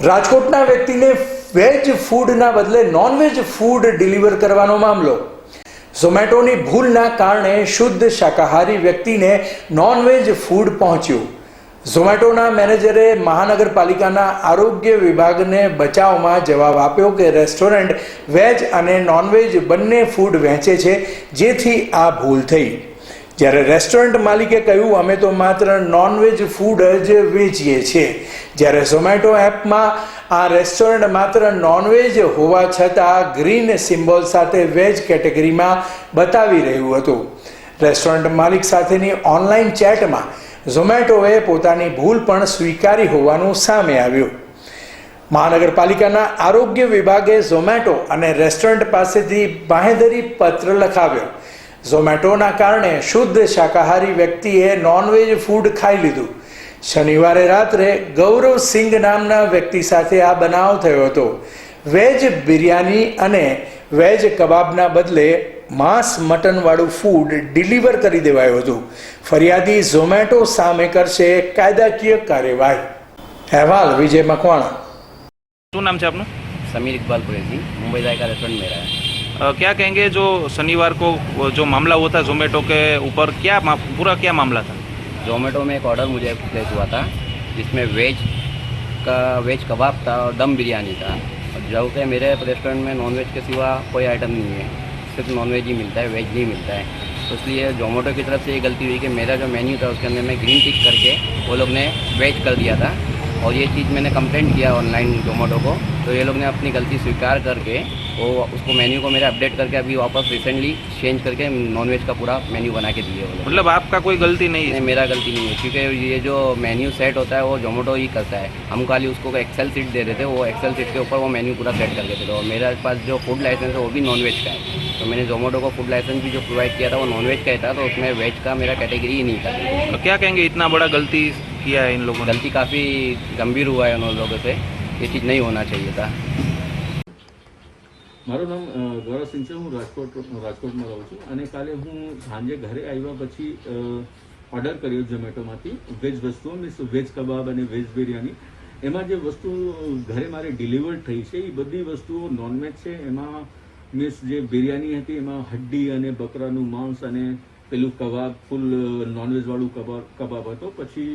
રાજકોટના વ્યક્તિને વેજ ફૂડના બદલે નોનવેજ ફૂડ ડિલિવર કરવાનો મામલો। ઝોમેટોની ભૂલના કારણે શુદ્ધ શાકાહારી વ્યક્તિને નોનવેજ ફૂડ પહોંચ્યું। ઝોમેટોના મેનેજરે મહાનગરપાલિકાના આરોગ્ય વિભાગને બચાવમાં જવાબ આપ્યો કે રેસ્ટોરન્ટ વેજ અને નોનવેજ બંને ફૂડ વહેંચે છે, જેથી આ ભૂલ થઈ। જ્યારે રેસ્ટોરન્ટ માલિકે કહ્યું, અમે તો માત્ર નોનવેજ ફૂડ જ વેચીએ છીએ। જ્યારે ઝોમેટો એપમાં આ રેસ્ટોરન્ટ માત્ર નોનવેજ હોવા છતાં ગ્રીન સિમ્બોલ સાથે વેજ કેટેગરીમાં બતાવી રહ્યું હતું। રેસ્ટોરન્ટ માલિક સાથેની ઓનલાઈન ચેટમાં ઝોમેટોએ પોતાની ભૂલ પણ સ્વીકારી હોવાનું સામે આવ્યું। મહાનગરપાલિકાના આરોગ્ય વિભાગે ઝોમેટો અને રેસ્ટોરન્ટ પાસેથી બાંહેધરી પત્ર લખાવ્યો। ઝોમેટોના કારણે શુદ્ધ શાકાહારી વ્યક્તિએ નોનવેજ ફૂડ ખાઈ લીધું। શનિવારે રાત્રે ગૌરવ સિંઘ નામના વ્યક્તિ સાથે આ બનાવ થયો હતો। વેજ બિરયાની અને વેજ કબાબના બદલે માંસ મટનવાળું ફૂડ ડિલિવર કરી દેવાયું હતું। ફરિયાદી ઝોમેટો સામે કરશે કાયદાકીય કાર્યવાહી। અહેવાલ વિજય મકવાણા। શું નામ છે આપનું? समीर इकबाल कुरैशी, मुंबई जायका रेस्टोरेंट में रहा है। क्या कहेंगे जो शनिवार को जो मामला हुआ था जोमेटो के ऊपर, पूरा क्या मामला था? जोमेटो में एक ऑर्डर मुझे प्लेस हुआ था जिसमें वेज कबाब था और दम बिरयानी था। और जो कि मेरे रेस्टोरेंट में नॉनवेज के सिवा कोई आइटम नहीं है, सिर्फ नॉनवेज ही मिलता है, वेज नहीं मिलता है। तो इसलिए जोमेटो की तरफ से ये गलती हुई कि मेरा जो मेन्यू था उसके अंदर में ग्रीन टिक करके वो लोग ने वेज कर दिया था। और ये चीज़ मैंने कंप्लेंट किया ऑनलाइन जोमेटो को, तो ये लोग ने अपनी गलती स्वीकार करके वो उसको मेन्यू को मेरा अपडेट करके अभी वापस रिसेंटली चेंज करके नॉनवेज का पूरा मेन्यू बना के दिए वो लोग। मतलब आपका कोई गलती नहीं है? नहीं, मेरा गलती नहीं है, क्योंकि ये जो मेन्यू सेट होता है वो जोमेटो ही करता है। हम खाली उसको एक्सेल सीट दे देते, वो एक्सेल सीट के ऊपर वो मेन्यू पूरा सेट कर देते थे। और मेरे पास जो फूड लाइसेंस है वो भी नॉनवेज का है, तो मैंने जोमेटो को फूड लाइसेंस भी जो प्रोवाइड किया था वो नॉनवेज का ही था, तो उसमें वेज का मेरा कैटेगरी ही नहीं था। तो क्या कहेंगे, इतना बड़ा गलती किया है इन लोगों ने? गलती काफ़ी गंभीर हुआ है उन लोगों से, ये चीज़ नहीं होना चाहिए था। મારું નામ ગૌરવ સિંહ છે। હું રાજકોટમાં રહું છું અને કાલે હું સાંજે ઘરે આવ્યા પછી ઓર્ડર કર્યો ઝોમેટોમાંથી વેજ વસ્તુઓ, મીન્સ વેજ કબાબ અને વેજ બિરયાની। એમાં જે વસ્તુ ઘરે મારે ડિલિવર્ડ થઈ છે એ બધી વસ્તુઓ નોનવેજ છે। એમાં મીન્સ જે બિરયાની હતી એમાં હડ્ડી અને બકરાનું માંસ અને પેલું કબાબ ફૂલ નોનવેજવાળું કબાબ હતો। પછી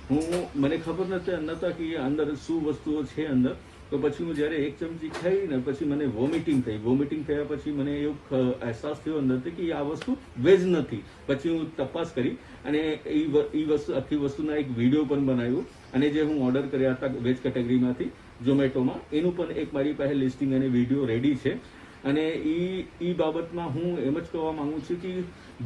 મને ખબર નહોતા કે અંદર શું વસ્તુઓ છે અંદર। તો પછી હું જ્યારે એક ચમચી ખાઈ ને પછી મને વોમિટિંગ થઈ। વોમિટિંગ થયા પછી મને એવું અહેસાસ થયો અંદરથી કે આ વસ્તુ વેજ નથી। પછી હું તપાસ કરી અને એ વસ્તુ આખી વસ્તુના એક વિડીયો પણ બનાવ્યો અને જે હું ઓર્ડર કર્યા હતા વેજ કેટેગરીમાંથી ઝોમેટોમાં એનું પણ એક મારી પાસે લિસ્ટિંગ અને વિડીયો રેડી છે। અને એ બાબતમાં હું એમ જ કહેવા માંગુ છું કે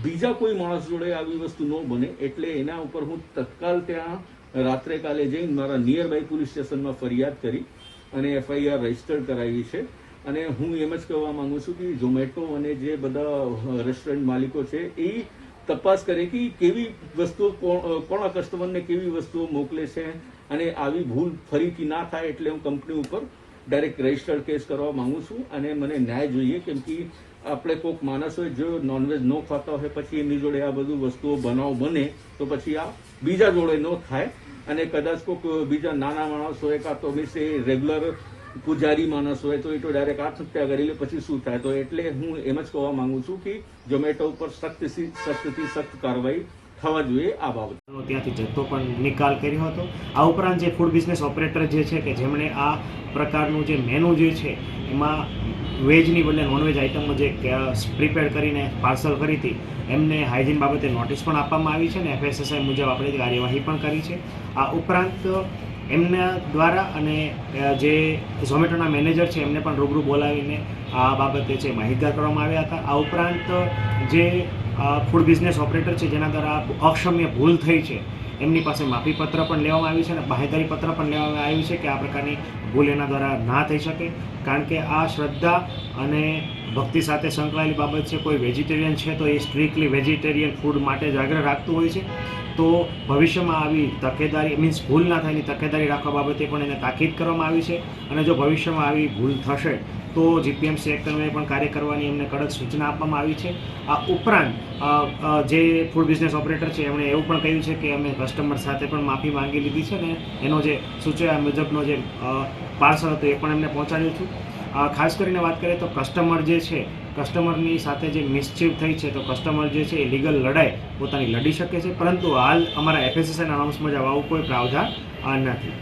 બીજા કોઈ માણસ જોડે આવી વસ્તુ ન બને, એટલે એના ઉપર હું તત્કાલ ત્યાં રાત્રે કાલે જઈને મારા નિયર બાય પોલીસ સ્ટેશનમાં ફરિયાદ કરી અને FIR રજીસ્ટર્ડ કરાવી છે। અને હું એમ જ કહેવા માંગુ છું કે ઝોમેટો અને જે બધા રેસ્ટોરન્ટ માલિકો છે એ તપાસ કરે કે કેવી વસ્તુઓ કોણ કસ્ટમરને કેવી વસ્તુઓ મોકલે છે અને આવી ભૂલ ફરીથી ના થાય એટલે હું કંપની ઉપર ડાયરેક્ટ રજીસ્ટર્ડ કેસ કરવા માંગુ છું। અને મને ન્યાય જોઈએ, કેમ કે આપણે કોઈક માણસોએ જો નોનવેજ ન ખાતા હોય પછી એમની જોડે આ બધું વસ્તુઓ બનાવ બને તો પછી આ બીજા જોડે ન થાય। અને કદાચ કોઈક બીજા નાના માણસ હોય કાં તો મીન્સ એ રેગ્યુલર પૂજારી માણસ હોય તો એ તો ડાયરેક્ટ આત્મહત્યા કરી લે, પછી શું થાય? તો એટલે હું એમ જ કહેવા માંગુ છું કે ઝોમેટો ઉપર સખ્તથી સખ્ત કાર્યવાહી થવા જોઈએ આ બાબત। ત્યાંથી જથ્થો પણ નિકાલ કર્યો હતો। આ ઉપરાંત જે ફૂડ બિઝનેસ ઓપરેટર જે છે કે જેમણે આ પ્રકારનું જે મેનુ જે છે એમાં વેજની બદલે નોનવેજ આઇટમો જે પ્રિપેર કરીને પાર્સલ કરી હતી એમને હાઇજીન બાબતે નોટિસ પણ આપવામાં આવી છે અને FSSI મુજબ આપણે કાર્યવાહી પણ કરી છે। આ ઉપરાંત એમના દ્વારા અને જે ઝોમેટોના મેનેજર છે એમને પણ રૂબરૂ બોલાવીને આ બાબતે છે માહિતગાર કરવામાં આવ્યા હતા। આ ઉપરાંત જે ફૂડ બિઝનેસ ઓપરેટર છે જેના દ્વારા અક્ષમ્ય ભૂલ થઈ છે એમની પાસે માફીપત્ર પણ લેવામાં આવ્યું છે અને બાંહેધરી પત્ર પણ લેવામાં આવ્યું છે કે આ પ્રકારની ભૂલ એના દ્વારા ના થઈ શકે, કારણ કે આ શ્રદ્ધા અને ભક્તિ સાથે સંકળાયેલી બાબત છે. કોઈ વેજીટેરિયન છે તો એ સ્ટ્રિક્ટલી વેજીટેરિયન ફૂડ માટે જ આગ્રહ રાખતું હોય છે. તો ભવિષ્યમાં આવી તકેદારી મીન્સ ભૂલ ના થાય એની તકેદારી રાખવા બાબતે પણ એને તાકીદ કરવામાં આવી છે. અને જો ભવિષ્યમાં આવી ભૂલ થશે તો જીપીએમસી એક્ટ અન્વયે પણ કાર્ય કરવાની એમને કડક સૂચના આપવામાં આવી છે. આ ઉપરાંત જે ફૂડ બિઝનેસ ઓપરેટર છે એમણે એવું પણ કહ્યું છે કે અમે કસ્ટમર સાથે પણ માફી માંગી લીધી છે ને એનો જે સૂચવ્યા મુજબનો જે પાર્સલ હતો એ પણ એમને પહોંચાડ્યું છું. ખાસ કરીને વાત કરીએ તો કસ્ટમર જે છે કસ્ટમરની સાથે જે મિસચીવ થઈ છે તો કસ્ટમર જે છે એ લીગલ લડાઈ પોતાની લડી શકે છે, પરંતુ હાલ અમારા એફએસએસઆઈના નોર્મ્સ મુજબ આવું કોઈ પ્રાવધાન નથી.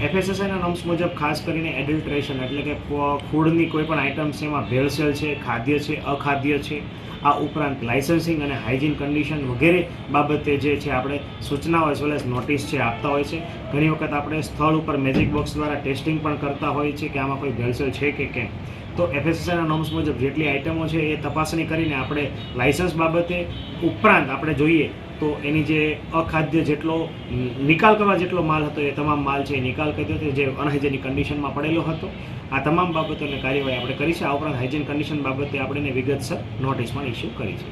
એફએસએસઆઈના નોર્મ્સ મુજબ ખાસ કરીને એડલ્ટ્રેશન એટલે કે ફૂડની કોઈ પણ આઇટમ્સ એમાં ભેળસેળ છે, ખાદ્ય છે, અખાદ્ય છે, આ ઉપરાંત લાઇસન્સિંગ અને હાઇજીન કન્ડિશન વગેરે બાબતે જે છે આપણે સૂચનાઓ એઝ વેલ એઝ નોટિસ છે આપતા હોય છે. ઘણી વખત આપણે સ્થળ ઉપર મેજિક બોક્સ દ્વારા ટેસ્ટિંગ પણ કરતા હોઈએ છીએ કે આમાં કોઈ ભેળસેળ છે કે કેમ. તો એફએસએસઆઈના નોર્મ્સ મુજબ જેટલી આઇટમો છે એ તપાસણી કરીને આપણે લાઇસન્સ બાબતે ઉપરાંત આપણે જોઈએ તો એની જે અખાદ્ય જેટલો નિકાલ કરવા જેટલો માલ હતો એ તમામ માલ છે એ નિકાલ કર્યો હતો જે અનહાઇજેનિક કન્ડિશનમાં પડેલો હતો. આ તમામ બાબતોની કાર્યવાહી આપણે કરી છે. આ ઉપરાંત હાઇજીન કન્ડિશન બાબતે આપણે એને વિગતસર નોટિસ પણ ઇસ્યુ કરી છે.